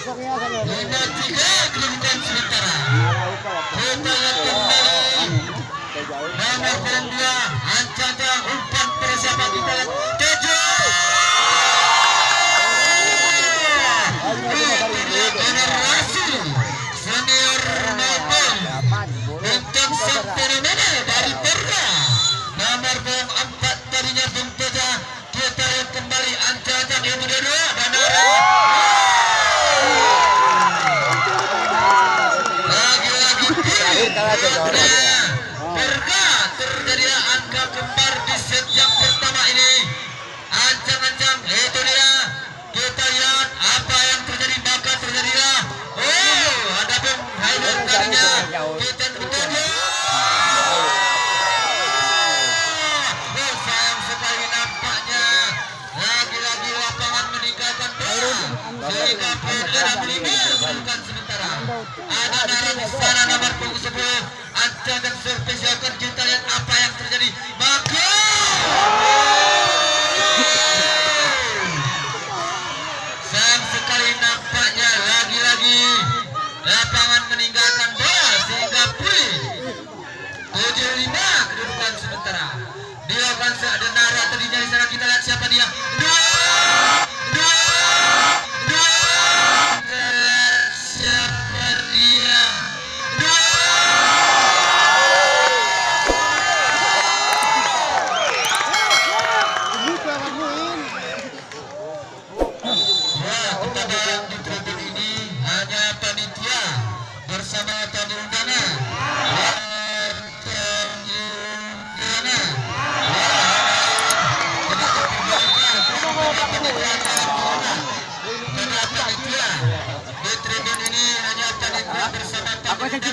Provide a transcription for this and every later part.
5-3 kedudukan sementara. Kita lihat kembali nomor 2 Ancada umpan persiapan kita lihat 7. Generasi senior maupun bintang fenomenal dari Perra nomor 4 tadinya Bung Teja. Kita lihat kembali Ancada yang kedua dan terjadi angka kembar di set yang pertama ini. Ancang-ancang itu dia. Kita lihat apa yang terjadi, maka terjadilah. Oh, ada Bung Haidar tadinya. Kita bertemu. Oh, sayang sekali nampaknya. Lagi-lagi lapangan meninggalkan bola. Sehingga Perra bukan sementara. Ada darah di sana nomor punggung 10. Ancada spesial akan kita lihat apa yang terjadi. Maka sayang sekali nampaknya lagi-lagi lapangan meninggalkan bola sehingga pulih 7-5 kedudukan sementara. Dilakukan Denara tadinya di sana, kita lihat siapa dia.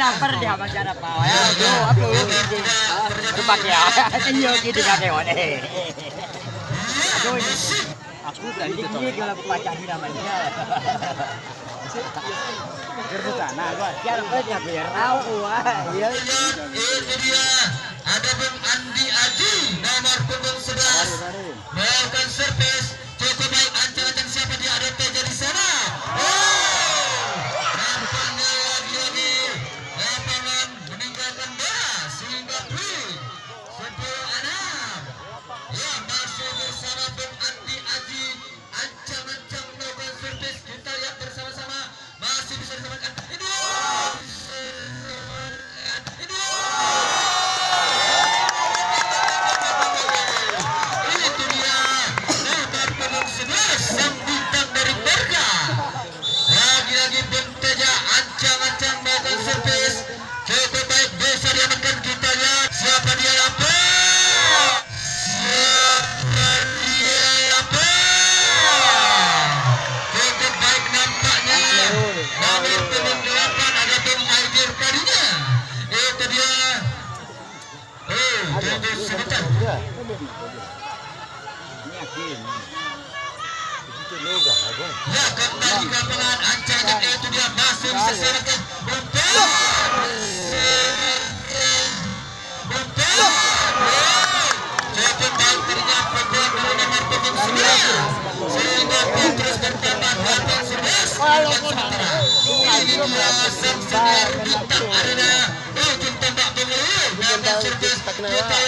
Namper dia macam apa? Aduh, apa lu pakai ayo gitu pakai wae. Aduh, aku tadi kalau aku baca di namanya. Kerjana gua, siapa dia biar tahu ya. Itu dia. Ada Bung Andi Aji nomor punggung 11. Melakukan servis cukup baik. Ancang-ancang siapa dia, ada Teja di sana. Ya, kembali ke lapangan Ancada itu dia masih bisa selamatkan cukup baik dirinya pemain dari nomor punggung 9 sehingga terus bertambah 18-11 ini dia sang senior bintang arena ujung tembak Bengkulu nomor servis kita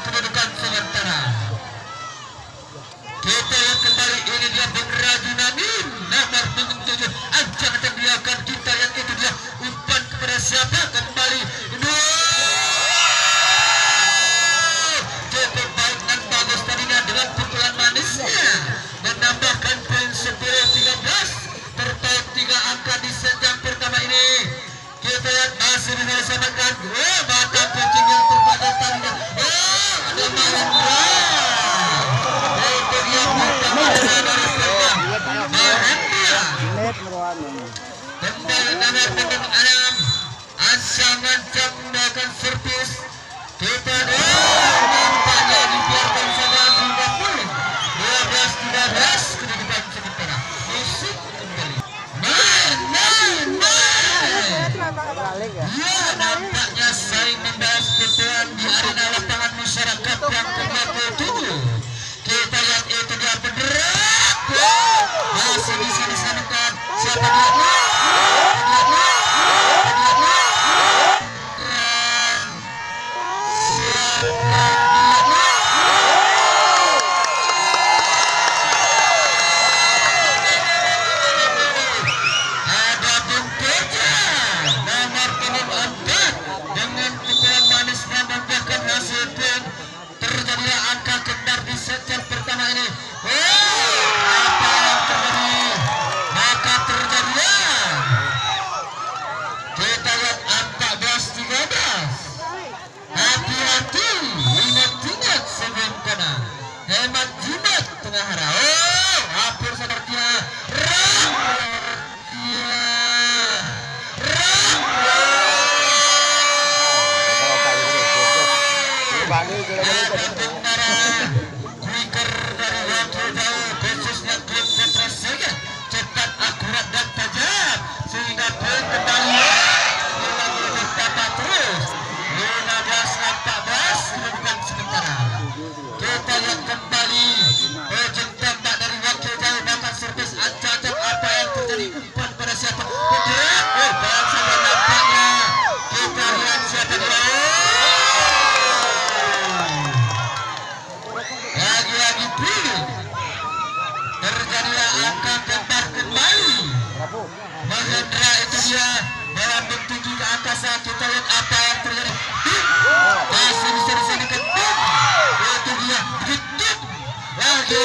kedudukan sementara. Kita lihat kembali, ini dia Bung Rajunamin nomor punggung 7. Ancang dia akan kita lihat, itu dia umpan kepada siapa kembali. Cukup baik dan bagus tadinya dengan pukulan manisnya menambahkan poin 10-13 terpaut 3 angka di set yang pertama ini. masih dilaksanakan. Mata pitching yang terbatas tanda. Ada Mahendra. Itu dia pertama dari Serga Mahendra. Kembali nomor punggung 6. Ancang-ancang melakukan servis. Kita nampaknya dibiarkan saja sehingga pulih. 12-13 kedudukan sementara. Musik kembali. Main. Ya, nampaknya saling membahas pertemuan di arena lapangan masyarakat yang ke-27. Kita lihat itu dia bergerak. Masih bisa disanakan. Siapa dia? Mahendra itu dia melambung tinggi ke angkasa. Kita lihat apa yang terjadi. Masih bisa disanakan. Itu dia. Lagi.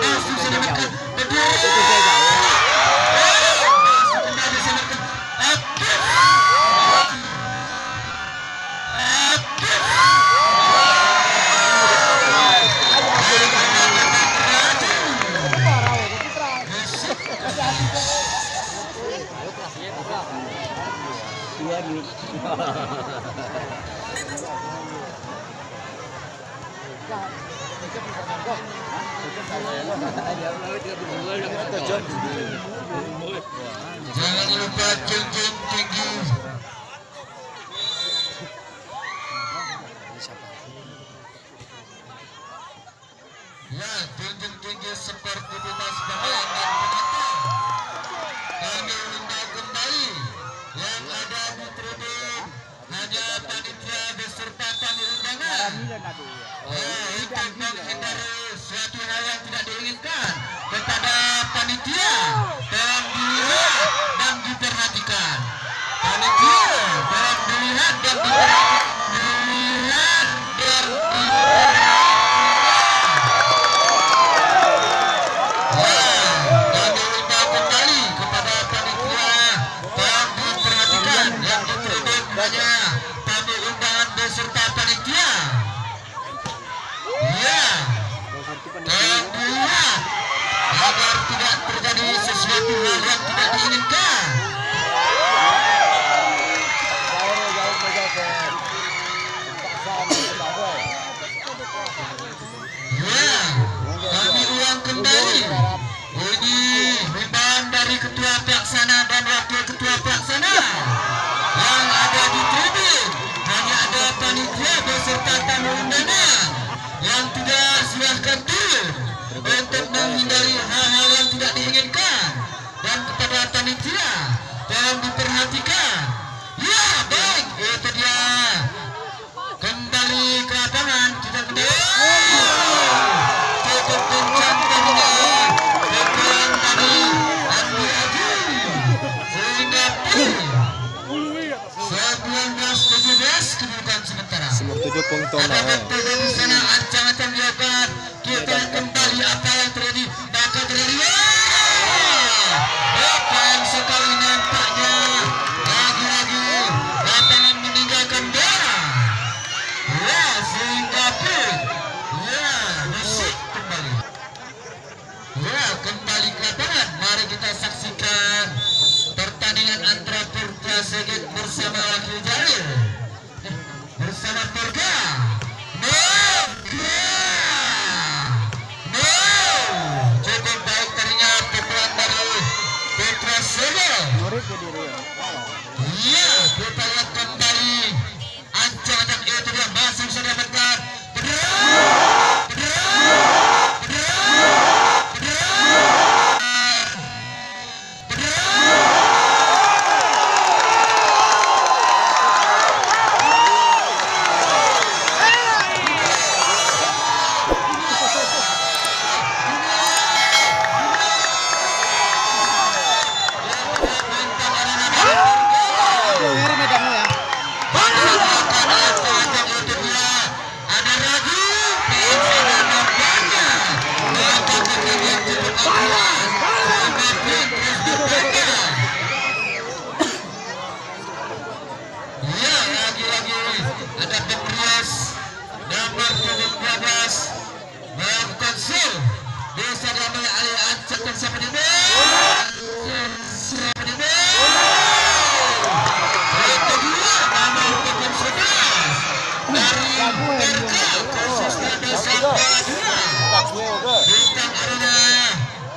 Masih bisa disanakan. Jangan lupa junjung tinggi. Ya, junjung tinggi sportivitas pemain dan penonton. Kami undang kembali yang ada di tribun hanya panitia beserta tamu undangan. Untuk menghindari suatu hal yang tidak diinginkan kepada panitia, tolong dilihat dan diperhatikan. Panitia tolong dilihat dan diperhatikan. Kami minta kembali kepada panitia, tolong diperhatikan yang di tribun hanya tamu undangan beserta panitia. Ya, tolong dilihat agar tidak terjadi sesuatu hal yang tidak diinginkan. Ya, kami ulang kembali. Ini himbauan dari ketua pelaksana dan wakil ketua pelaksana yang ada di tribun. Hanya ada panitia beserta tamu undangan yang tidak silahkan turun untuk menghindari hal-hal yang tidak diinginkan. Dan kepada panitia tolong diperhatikan. Ya, baik, itu dia. Kembali ke lapangan, kita kembali. Cukup kencang tadinya. Kemudian tadi Andi Haji sehingga 19-17 kedudukan sementara. Semua 7 puntos Ada betul di sana ancang-ancang dilakukan. Kita kembali apa yang terjadi. Bakal terjadi. Depan sekali nampaknya. Lagi-lagi pertandingan antara Purga Segit bersama Wakil Jalil bersama Purga. Cukup baik tadinya pukulan dari Putra Segit. Iya, kita lihat kembali ancang-ancang itu dia masih bisa dapatkan.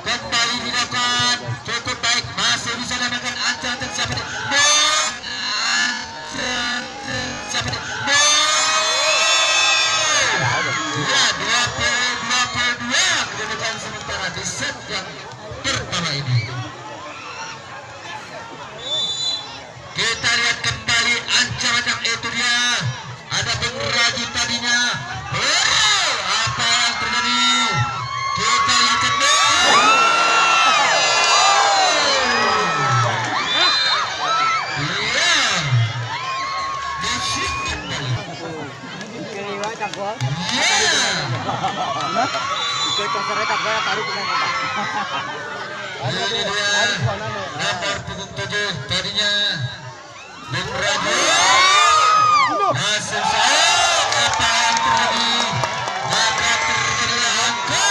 Kembali dilakukan cukup baik, masih bisa dapatkan ancang-ancang siapa ini? Ya, 22 kedudukan sementara di set yang pertama ini. Kita lihat kembali ancang-ancang itu dia. Ada pengrajin tadinya. Oh, apa yang terjadi? Kita lihat kembali. Iya. Disik kembali. Ini dia nomor punggung 7 tadinya pengrajin. Masih apa yang terjadi? Maka terjadi angka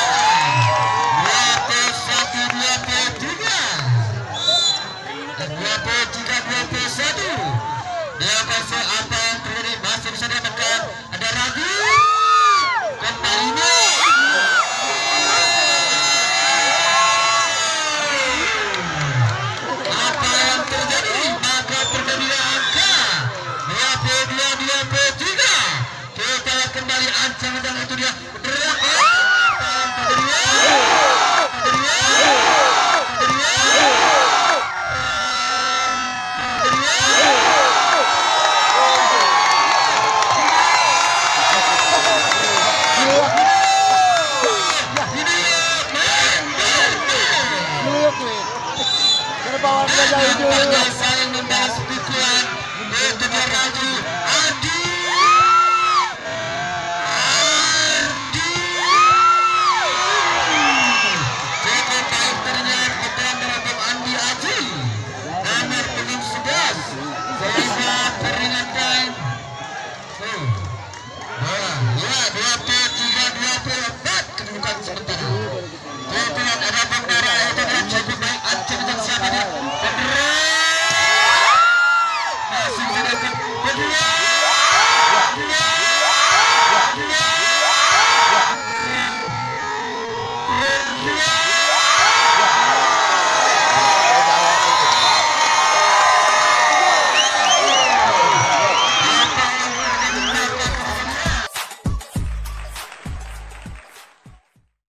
21-23 dan 23-21. Dia kasih